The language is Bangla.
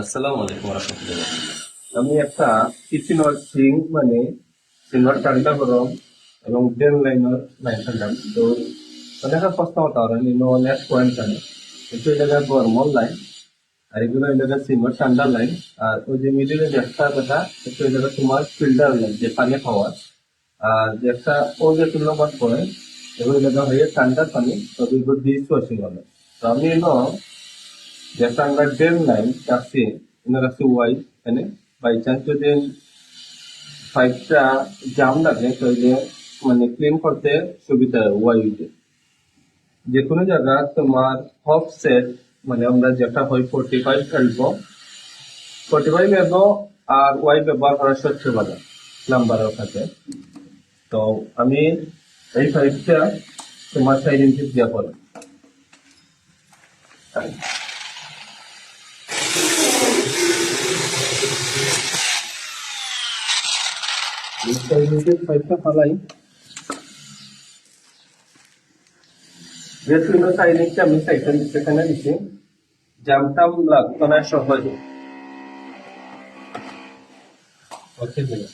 আসসালামু আলাইকুম রহমতুল্লাহ। আমি একটা কিচেনের সিঙ্ক মানে সিলভার ঠান্ডা গরম এবং ড্রেন লাইনের লাইন ঠান্ডাম তো অনেক প্রশ্ন হতে পারে নিনো অনেক পয়েন্ট জানে কিন্তু এই জায়গায় গরমর লাইন আর এগুলো এই জায়গায় সিলভার ঠান্ডা লাইন আর ওই যে মিডিলে যে একটা কথা একটু এই জায়গায় তোমার ফিল্টার লাইন যে পানি খাওয়ার আর যে একটা ও যে তুলনাবাদ করে এগুলো জায়গা হয়ে ঠান্ডা পানি তো এগুলো দিয়ে ওয়াশিং হবে তো আমি এলো যেটা আমরা ড্রেন লাইন রাখছি এনে রাখছি ওয়াই এনে বাই চান্স যদি পাইপটা জাম লাগে তাহলে মানে ক্লিন করতে সুবিধা হয় ওয়াই দিয়ে যে কোনো জায়গা তোমার অফ সেট মানে আমরা যেটা হয় 45 ফেলবো 45 নেবো আর ওয়াই ব্যবহার করা সবচেয়ে ভালো নাম্বারের সাথে তো আমি এই পাইপটা তোমার 4 ইঞ্চি দিয়ে করো এই 4 ইঞ্চির পাইপটা ফালাই যেহেতু 4 ইঞ্চি আমি সেখানে দিচ্ছি জামটাম লাগতো না সহজে ওকে দিলাম